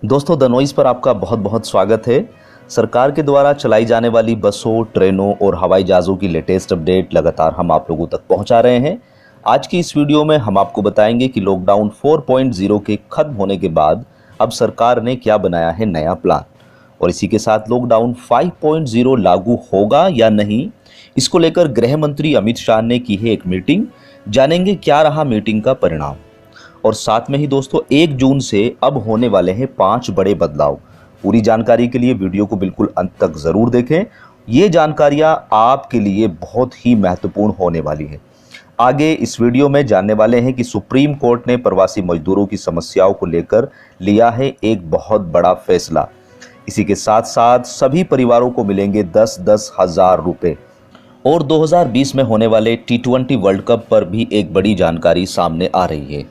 दोस्तों, the noise पर आपका बहुत बहुत स्वागत है। सरकार के द्वारा चलाई जाने वाली बसों, ट्रेनों और हवाई जहाज़ों की लेटेस्ट अपडेट लगातार हम आप लोगों तक पहुंचा रहे हैं। आज की इस वीडियो में हम आपको बताएंगे कि लॉकडाउन 4.0 के खत्म होने के बाद अब सरकार ने क्या बनाया है नया प्लान, और इसी के साथ लॉकडाउन 5.0 लागू होगा या नहीं, इसको लेकर गृह मंत्री अमित शाह ने की है एक मीटिंग। जानेंगे क्या रहा मीटिंग का परिणाम। और साथ में ही दोस्तों, 1 जून से अब होने वाले हैं 5 बड़े बदलाव। पूरी जानकारी के लिए वीडियो को बिल्कुल अंत तक ज़रूर देखें। ये जानकारियां आपके लिए बहुत ही महत्वपूर्ण होने वाली है। आगे इस वीडियो में जानने वाले हैं कि सुप्रीम कोर्ट ने प्रवासी मजदूरों की समस्याओं को लेकर लिया है एक बहुत बड़ा फैसला। इसी के साथ साथ सभी परिवारों को मिलेंगे 10-10 हज़ार रुपये। और 2020 में होने वाले T20 वर्ल्ड कप पर भी एक बड़ी जानकारी सामने आ रही है।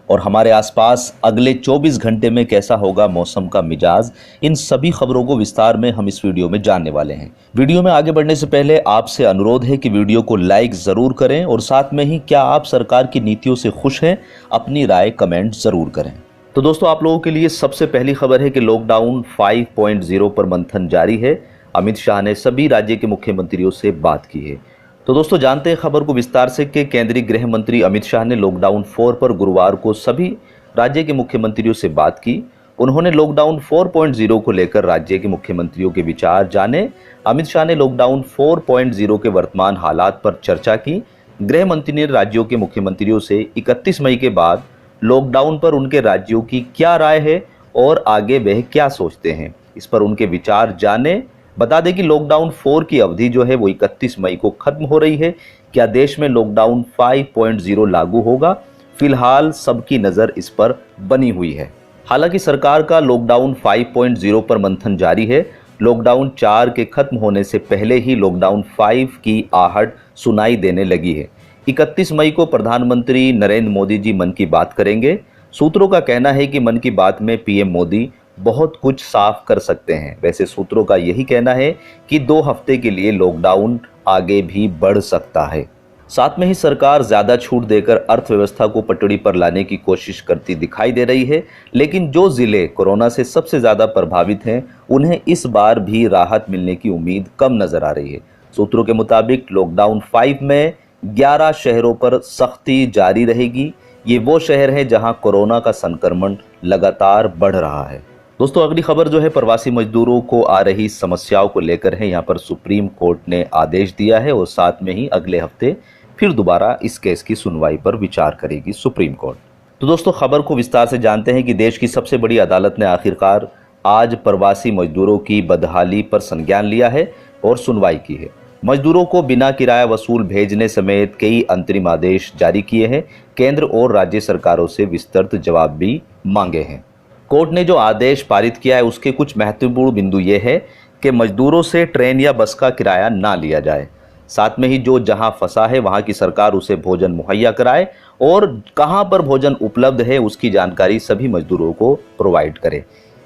और हमारे आसपास अगले 24 घंटे में कैसा होगा मौसम का मिजाज, इन सभी खबरों को विस्तार में हम इस वीडियो में जानने वाले हैं। वीडियो में आगे बढ़ने से पहले आपसे अनुरोध है कि वीडियो को लाइक ज़रूर करें, और साथ में ही क्या आप सरकार की नीतियों से खुश हैं, अपनी राय कमेंट ज़रूर करें। तो दोस्तों, आप लोगों के लिए सबसे पहली खबर है कि लॉकडाउन 5.0 पर मंथन जारी है। अमित शाह ने सभी राज्य के मुख्यमंत्रियों से बात की है। तो दोस्तों, जानते हैं खबर को विस्तार से कि केंद्रीय गृह मंत्री अमित शाह ने लॉकडाउन 4 पर गुरुवार को सभी राज्य के मुख्यमंत्रियों से बात की। उन्होंने लॉकडाउन 4.0 को लेकर राज्य के मुख्यमंत्रियों के विचार जाने। अमित शाह ने लॉकडाउन 4.0 के वर्तमान हालात पर चर्चा की। गृह मंत्री ने राज्यों के मुख्यमंत्रियों से 31 मई के बाद लॉकडाउन पर उनके राज्यों की क्या राय है और आगे वह क्या सोचते हैं, इस पर उनके विचार जाने। बता दें कि लॉकडाउन 4 की अवधि जो है वो 31 मई को खत्म हो रही है। क्या देश में लॉकडाउन 5.0 लागू होगा? फिलहाल सबकी नज़र इस पर बनी हुई है। हालांकि सरकार का लॉकडाउन 5.0 पर मंथन जारी है। लॉकडाउन 4 के खत्म होने से पहले ही लॉकडाउन 5 की आहट सुनाई देने लगी है। 31 मई को प्रधानमंत्री नरेंद्र मोदी जी मन की बात करेंगे। सूत्रों का कहना है कि मन की बात में पीएम मोदी बहुत कुछ साफ कर सकते हैं। वैसे सूत्रों का यही कहना है कि 2 हफ्ते के लिए लॉकडाउन आगे भी बढ़ सकता है। साथ में ही सरकार ज्यादा छूट देकर अर्थव्यवस्था को पटड़ी पर लाने की कोशिश करती दिखाई दे रही है। लेकिन जो जिले कोरोना से सबसे ज्यादा प्रभावित हैं, उन्हें इस बार भी राहत मिलने की उम्मीद कम नजर आ रही है। सूत्रों के मुताबिक लॉकडाउन 5 में 11 शहरों पर सख्ती जारी रहेगी। ये वो शहर हैं जहां कोरोना का संक्रमण लगातार बढ़ रहा है। दोस्तों, अगली खबर जो है प्रवासी मजदूरों को आ रही समस्याओं को लेकर है। यहाँ पर सुप्रीम कोर्ट ने आदेश दिया है और साथ में ही अगले हफ्ते फिर दोबारा इस केस की सुनवाई पर विचार करेगी सुप्रीम कोर्ट। तो दोस्तों, खबर को विस्तार से जानते हैं कि देश की सबसे बड़ी अदालत ने आखिरकार आज प्रवासी मजदूरों की बदहाली पर संज्ञान लिया है और सुनवाई की है। मजदूरों को बिना किराया वसूल भेजने समेत कई अंतरिम आदेश जारी किए हैं। केंद्र और राज्य सरकारों से विस्तृत जवाब भी मांगे हैं। कोर्ट ने जो आदेश पारित किया है उसके कुछ महत्वपूर्ण बिंदु ये है कि मजदूरों से ट्रेन या बस का किराया ना लिया जाए। साथ में ही जो जहां फंसा है वहां की सरकार उसे भोजन मुहैया कराए, और कहां पर भोजन उपलब्ध है उसकी जानकारी सभी मजदूरों को प्रोवाइड करे।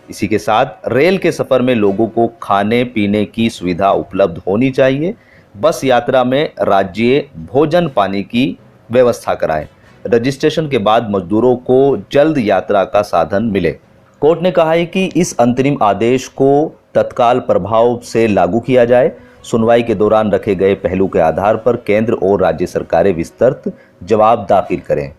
इसी के साथ रेल के सफ़र में लोगों को खाने पीने की सुविधा उपलब्ध होनी चाहिए। बस यात्रा में राज्य भोजन पानी की व्यवस्था कराए। रजिस्ट्रेशन के बाद मजदूरों को जल्द यात्रा का साधन मिले। कोर्ट ने कहा है कि इस अंतरिम आदेश को तत्काल प्रभाव से लागू किया जाए। सुनवाई के दौरान रखे गए पहलू के आधार पर केंद्र और राज्य सरकारें विस्तृत जवाब दाखिल करें।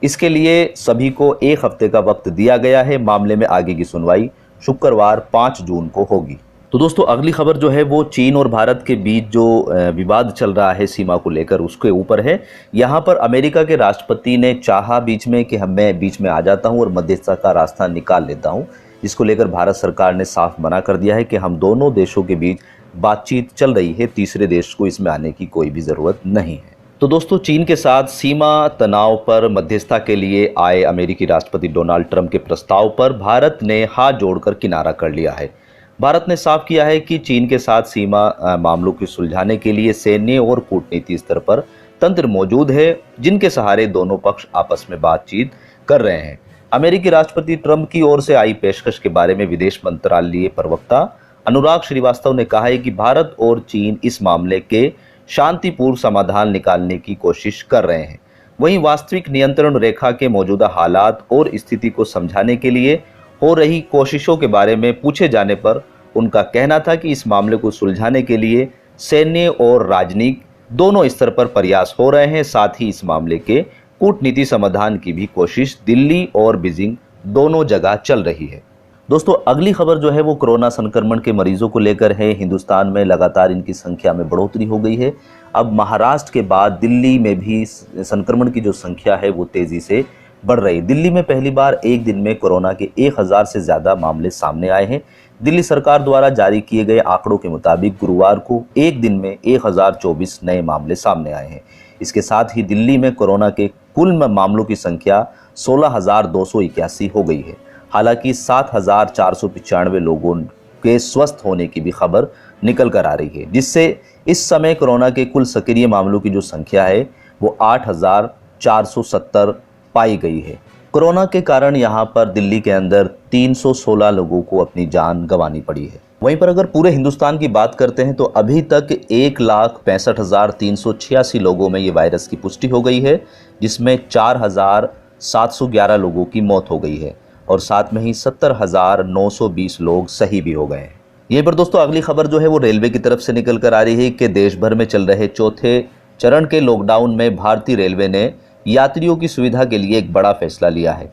इसके लिए सभी को 1 हफ्ते का वक्त दिया गया है। मामले में आगे की सुनवाई शुक्रवार 5 जून को होगी। तो दोस्तों, अगली खबर जो है वो चीन और भारत के बीच जो विवाद चल रहा है सीमा को लेकर, उसके ऊपर है। यहाँ पर अमेरिका के राष्ट्रपति ने चाहा बीच में कि मैं बीच में आ जाता हूँ और मध्यस्थता का रास्ता निकाल लेता हूँ, जिसको लेकर भारत सरकार ने साफ मना कर दिया है कि हम दोनों देशों के बीच बातचीत चल रही है, तीसरे देश को इसमें आने की कोई भी ज़रूरत नहीं है। तो दोस्तों, चीन के साथ सीमा तनाव पर मध्यस्थता के लिए आए अमेरिकी राष्ट्रपति डोनाल्ड ट्रंप के प्रस्ताव पर भारत ने हाथ जोड़कर किनारा कर लिया है। भारत ने साफ किया है कि चीन के साथ सीमा मामलों को सुलझाने के लिए सैन्य और कूटनीति स्तर पर तंत्र मौजूद है, जिनके सहारे दोनों पक्ष आपस में बातचीत कर रहे हैं। अमेरिकी राष्ट्रपति ट्रंप की ओर से आई पेशकश के बारे में विदेश मंत्रालय प्रवक्ता अनुराग श्रीवास्तव ने कहा है कि भारत और चीन इस मामले के शांतिपूर्ण समाधान निकालने की कोशिश कर रहे हैं। वहीं वास्तविक नियंत्रण रेखा के मौजूदा हालात और स्थिति को समझाने के लिए हो रही कोशिशों के बारे में पूछे जाने पर उनका कहना था कि इस मामले को सुलझाने के लिए सैन्य और राजनीतिक दोनों स्तर पर प्रयास हो रहे हैं। साथ ही इस मामले के कूटनीति समाधान की भी कोशिश दिल्ली और बीजिंग दोनों जगह चल रही है। दोस्तों, अगली खबर जो है वो कोरोना संक्रमण के मरीजों को लेकर है। हिंदुस्तान में लगातार इनकी संख्या में बढ़ोतरी हो गई है। अब महाराष्ट्र के बाद दिल्ली में भी संक्रमण की जो संख्या है वो तेजी से बढ़ रही है। दिल्ली में पहली बार एक दिन में कोरोना के 1000 से ज़्यादा मामले सामने आए हैं। दिल्ली सरकार द्वारा जारी किए गए आंकड़ों के मुताबिक गुरुवार को एक दिन में 1024 नए मामले सामने आए हैं। इसके साथ ही दिल्ली में कोरोना के कुल मामलों की संख्या 16,281 हो गई है। हालांकि 7,495 लोगों के स्वस्थ होने की भी खबर निकल कर आ रही है, जिससे इस समय कोरोना के कुल सक्रिय मामलों की जो संख्या है वो 8,470 पाई गई है। कोरोना के कारण यहाँ पर दिल्ली के अंदर 316 लोगों को अपनी जान गंवानी पड़ी है। वहीं पर अगर पूरे हिंदुस्तान की बात करते हैं तो अभी तक 1,65,386 लोगों में ये वायरस की पुष्टि हो गई है, जिसमें 4,711 लोगों की मौत हो गई है और साथ में ही 70,920 लोग सही भी हो गए हैं। यहीं पर दोस्तों अगली खबर जो है वो रेलवे की तरफ से निकल कर आ रही है कि देश भर में चल रहे चौथे चरण के लॉकडाउन में भारतीय रेलवे ने यात्रियों की सुविधा के लिए एक बड़ा फैसला लिया है।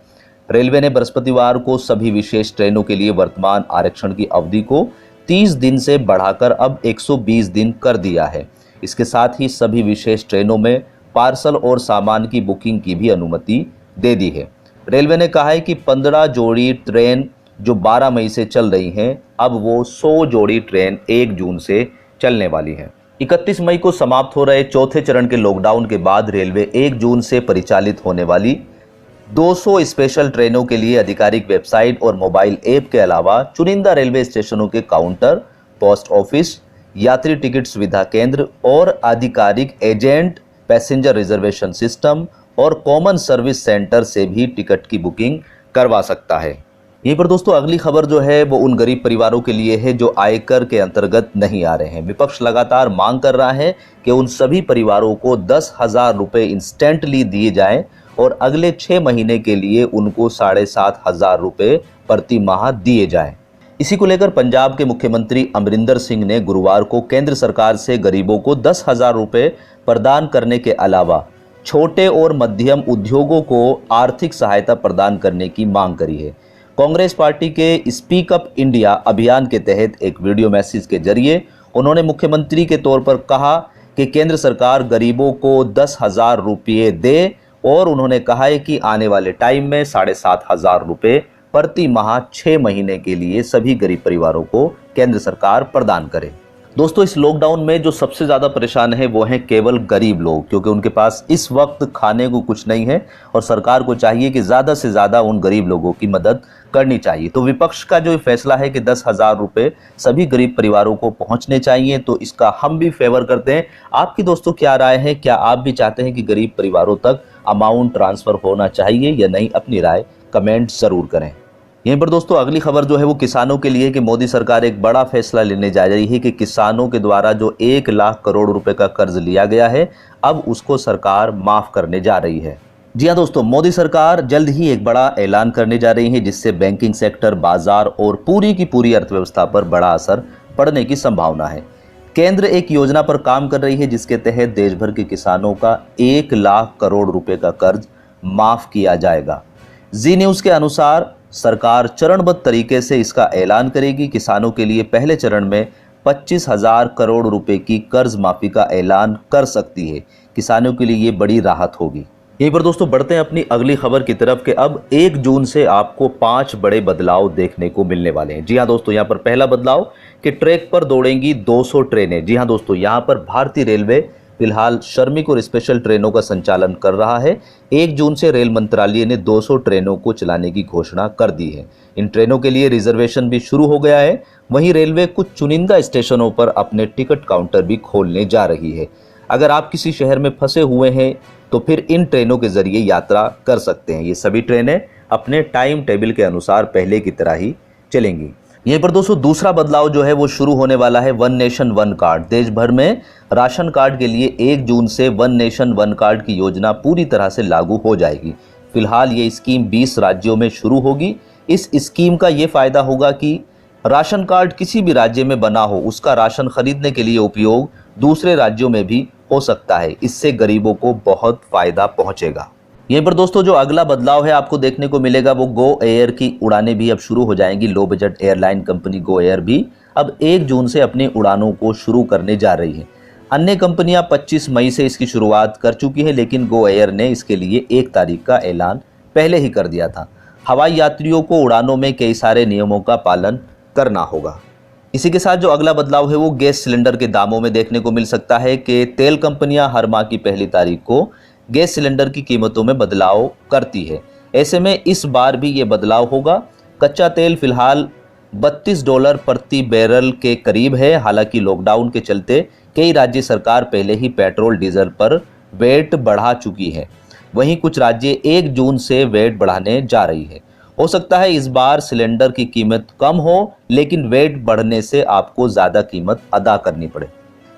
रेलवे ने बृहस्पतिवार को सभी विशेष ट्रेनों के लिए वर्तमान आरक्षण की अवधि को 30 दिन से बढ़ाकर अब 120 दिन कर दिया है। इसके साथ ही सभी विशेष ट्रेनों में पार्सल और सामान की बुकिंग की भी अनुमति दे दी है। रेलवे ने कहा है कि 15 जोड़ी ट्रेन जो 12 मई से चल रही हैं, अब वो 100 जोड़ी ट्रेन 1 जून से चलने वाली हैं। 31 मई को समाप्त हो रहे चौथे चरण के लॉकडाउन के बाद रेलवे 1 जून से परिचालित होने वाली 200 स्पेशल ट्रेनों के लिए आधिकारिक वेबसाइट और मोबाइल ऐप के अलावा चुनिंदा रेलवे स्टेशनों के काउंटर, पोस्ट ऑफिस, यात्री टिकट सुविधा केंद्र और आधिकारिक एजेंट, पैसेंजर रिजर्वेशन सिस्टम और कॉमन सर्विस सेंटर से भी टिकट की बुकिंग करवा सकता है। यहीं पर दोस्तों अगली खबर जो है वो उन गरीब परिवारों के लिए है जो आयकर के अंतर्गत नहीं आ रहे हैं। विपक्ष लगातार मांग कर रहा है कि उन सभी परिवारों को 10,000 रुपये इंस्टेंटली दिए जाएं और अगले 6 महीने के लिए उनको 7,500 रुपये प्रति माह दिए जाएं। इसी को लेकर पंजाब के मुख्यमंत्री अमरिंदर सिंह ने गुरुवार को केंद्र सरकार से गरीबों को 10,000 रुपये प्रदान करने के अलावा छोटे और मध्यम उद्योगों को आर्थिक सहायता प्रदान करने की मांग करी है। कांग्रेस पार्टी के स्पीक अप इंडिया अभियान के तहत एक वीडियो मैसेज के जरिए उन्होंने मुख्यमंत्री के तौर पर कहा कि केंद्र सरकार गरीबों को 10,000 रुपये दे और उन्होंने कहा है कि आने वाले टाइम में 7,500 रुपये प्रति माह 6 महीने के लिए सभी गरीब परिवारों को केंद्र सरकार प्रदान करे। दोस्तों, इस लॉकडाउन में जो सबसे ज़्यादा परेशान है वो हैं केवल गरीब लोग, क्योंकि उनके पास इस वक्त खाने को कुछ नहीं है और सरकार को चाहिए कि ज़्यादा से ज़्यादा उन गरीब लोगों की मदद करनी चाहिए। तो विपक्ष का जो फैसला है कि 10,000 रुपये सभी गरीब परिवारों को पहुंचने चाहिए, तो इसका हम भी फेवर करते हैं। आपकी दोस्तों क्या राय है? क्या आप भी चाहते हैं कि गरीब परिवारों तक अमाउंट ट्रांसफ़र होना चाहिए या नहीं? अपनी राय कमेंट ज़रूर करें। यहीं पर दोस्तों अगली खबर जो है वो किसानों के लिए कि मोदी सरकार एक बड़ा फैसला लेने जा रही है कि किसानों के द्वारा जो 1 लाख करोड़ रुपए का कर्ज लिया गया है अब उसको सरकार माफ करने जा रही है। जी हाँ दोस्तों, मोदी सरकार जल्द ही एक बड़ा ऐलान करने जा रही है जिससे बैंकिंग सेक्टर, बाजार और पूरी की पूरी अर्थव्यवस्था पर बड़ा असर पड़ने की संभावना है। केंद्र एक योजना पर काम कर रही है जिसके तहत देश भर के किसानों का 1 लाख करोड़ रुपए का कर्ज माफ किया जाएगा। जी न्यूज़ के अनुसार सरकार चरणबद्ध तरीके से इसका ऐलान करेगी। किसानों के लिए पहले चरण में 25,000 करोड़ रुपए की कर्ज माफी का ऐलान कर सकती है। किसानों के लिए ये बड़ी राहत होगी। यहीं पर दोस्तों बढ़ते हैं अपनी अगली खबर की तरफ कि अब 1 जून से आपको 5 बड़े बदलाव देखने को मिलने वाले हैं। जी हाँ दोस्तों, यहाँ पर पहला बदलाव कि ट्रैक पर दौड़ेंगी 200 ट्रेनें। जी हाँ दोस्तों, यहाँ पर भारतीय रेलवे फिलहाल श्रमिक और स्पेशल ट्रेनों का संचालन कर रहा है। 1 जून से रेल मंत्रालय ने 200 ट्रेनों को चलाने की घोषणा कर दी है। इन ट्रेनों के लिए रिजर्वेशन भी शुरू हो गया है। वहीं रेलवे कुछ चुनिंदा स्टेशनों पर अपने टिकट काउंटर भी खोलने जा रही है। अगर आप किसी शहर में फंसे हुए हैं तो फिर इन ट्रेनों के जरिए यात्रा कर सकते हैं। ये सभी ट्रेनें अपने टाइम टेबल के अनुसार पहले की तरह ही चलेंगी। यहीं पर दोस्तों दूसरा बदलाव जो है वो शुरू होने वाला है वन नेशन वन कार्ड। देश भर में राशन कार्ड के लिए 1 जून से वन नेशन वन कार्ड की योजना पूरी तरह से लागू हो जाएगी। फिलहाल ये स्कीम 20 राज्यों में शुरू होगी। इस स्कीम का ये फ़ायदा होगा कि राशन कार्ड किसी भी राज्य में बना हो, उसका राशन खरीदने के लिए उपयोग दूसरे राज्यों में भी हो सकता है। इससे गरीबों को बहुत फ़ायदा पहुंचेगा। यहीं पर दोस्तों जो अगला बदलाव है आपको देखने को मिलेगा वो गो एयर की उड़ानें भी अब शुरू हो जाएंगी। Low budget airline company Go Air भी अब 1 जून से अपनी उड़ानों को शुरू करने जा रही है। अन्य कंपनियां 25 मई से इसकी शुरुआत कर चुकी है, लेकिन गो एयर ने इसके लिए 1 तारीख का ऐलान पहले ही कर दिया था। हवाई यात्रियों को उड़ानों में कई सारे नियमों का पालन करना होगा। इसी के साथ जो अगला बदलाव है वो गैस सिलेंडर के दामों में देखने को मिल सकता है कि तेल कंपनियां हर माह की पहली तारीख को गैस सिलेंडर की कीमतों में बदलाव करती है। ऐसे में इस बार भी ये बदलाव होगा। कच्चा तेल फिलहाल $32 प्रति बैरल के करीब है। हालांकि लॉकडाउन के चलते कई राज्य सरकार पहले ही पेट्रोल डीजल पर वैट बढ़ा चुकी है। वहीं कुछ राज्य 1 जून से वैट बढ़ाने जा रही है। हो सकता है इस बार सिलेंडर की कीमत कम हो, लेकिन वैट बढ़ने से आपको ज़्यादा कीमत अदा करनी पड़े।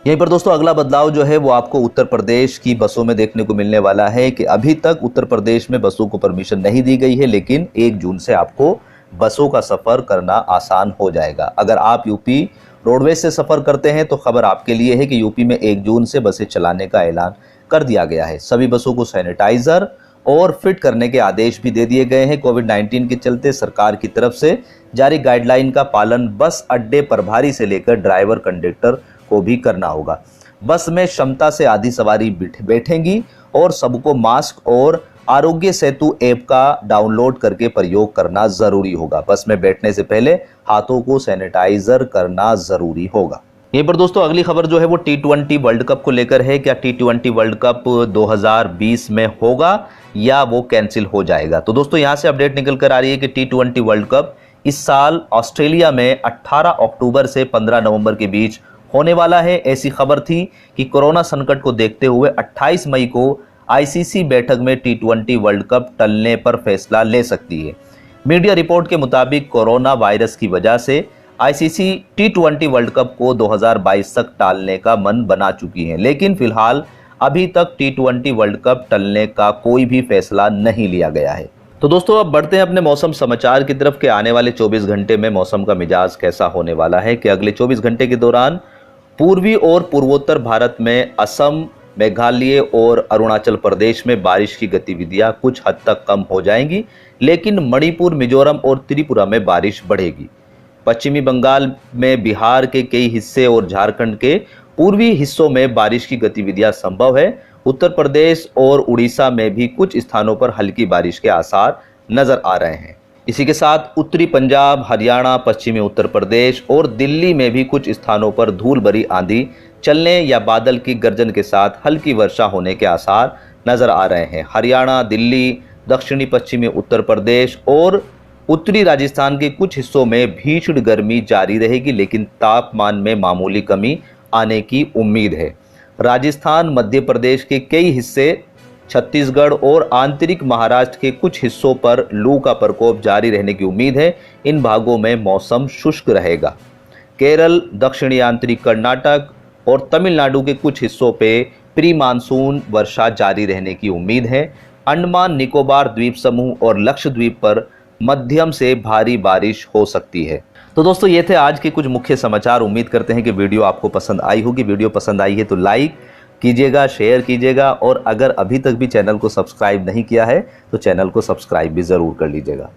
यहीं पर दोस्तों अगला बदलाव जो है वो आपको उत्तर प्रदेश की बसों में देखने को मिलने वाला है कि अभी तक उत्तर प्रदेश में बसों को परमिशन नहीं दी गई है, लेकिन 1 जून से आपको बसों का सफ़र करना आसान हो जाएगा। अगर आप यूपी रोडवेज से सफ़र करते हैं तो खबर आपके लिए है कि यूपी में 1 जून से बसें चलाने का ऐलान कर दिया गया है। सभी बसों को सैनिटाइज़र और फिट करने के आदेश भी दे दिए गए हैं। कोविड-19 के चलते सरकार की तरफ से जारी गाइडलाइन का पालन बस अड्डे प्रभारी से लेकर ड्राइवर कंडक्टर को भी करना होगा। बस में क्षमता से आधी सवारी बैठेंगी और सबको मास्क और आरोग्य सेतु ऐप का डाउनलोड करके प्रयोग करना जरूरी होगा। बस में बैठने से पहले हाथों को सैनिटाइजर करना जरूरी होगा। यहीं पर दोस्तों अगली खबर जो है वो T20 वर्ल्ड कप को लेकर है। क्या T20 वर्ल्ड कप 2020 में होगा या वो कैंसिल हो जाएगा? तो दोस्तों यहाँ से अपडेट निकल कर आ रही है कि T20 वर्ल्ड कप इस साल ऑस्ट्रेलिया में 18 अक्टूबर से 15 नवंबर के बीच होने वाला है। ऐसी खबर थी कि कोरोना संकट को देखते हुए 28 मई को आईसीसी बैठक में T20 वर्ल्ड कप टलने पर फैसला ले सकती है। मीडिया रिपोर्ट के मुताबिक कोरोना वायरस की वजह से आईसीसी T20 वर्ल्ड कप को 2022 तक टालने का मन बना चुकी है, लेकिन फिलहाल अभी तक T20 वर्ल्ड कप टलने का कोई भी फैसला नहीं लिया गया है। तो दोस्तों अब बढ़ते हैं अपने मौसम समाचार की तरफ कि आने वाले 24 घंटे में मौसम का मिजाज कैसा होने वाला है। कि अगले 24 घंटे के दौरान पूर्वी और पूर्वोत्तर भारत में असम, मेघालय और अरुणाचल प्रदेश में बारिश की गतिविधियां कुछ हद तक कम हो जाएंगी, लेकिन मणिपुर, मिजोरम और त्रिपुरा में बारिश बढ़ेगी। पश्चिमी बंगाल में बिहार के कई हिस्से और झारखंड के पूर्वी हिस्सों में बारिश की गतिविधियां संभव है। उत्तर प्रदेश और उड़ीसा में भी कुछ स्थानों पर हल्की बारिश के आसार नजर आ रहे हैं। इसी के साथ उत्तरी पंजाब, हरियाणा, पश्चिमी उत्तर प्रदेश और दिल्ली में भी कुछ स्थानों पर धूल भरी आंधी चलने या बादल की गर्जन के साथ हल्की वर्षा होने के आसार नजर आ रहे हैं। हरियाणा, दिल्ली, दक्षिणी पश्चिमी उत्तर प्रदेश और उत्तरी राजस्थान के कुछ हिस्सों में भीषण गर्मी जारी रहेगी, लेकिन तापमान में मामूली कमी आने की उम्मीद है। राजस्थान, मध्य प्रदेश के कई हिस्से, छत्तीसगढ़ और आंतरिक महाराष्ट्र के कुछ हिस्सों पर लू का प्रकोप जारी रहने की उम्मीद है। इन भागों में मौसम शुष्क रहेगा। केरल, दक्षिणी आंतरिक कर्नाटक और तमिलनाडु के कुछ हिस्सों पे प्री मानसून वर्षा जारी रहने की उम्मीद है। अंडमान निकोबार द्वीप समूह और लक्षद्वीप पर मध्यम से भारी बारिश हो सकती है। तो दोस्तों ये थे आज के कुछ मुख्य समाचार। उम्मीद करते हैं कि वीडियो आपको पसंद आई होगी। वीडियो पसंद आई है तो लाइक कीजिएगा, शेयर कीजिएगा और अगर अभी तक भी चैनल को सब्सक्राइब नहीं किया है तो चैनल को सब्सक्राइब भी ज़रूर कर लीजिएगा।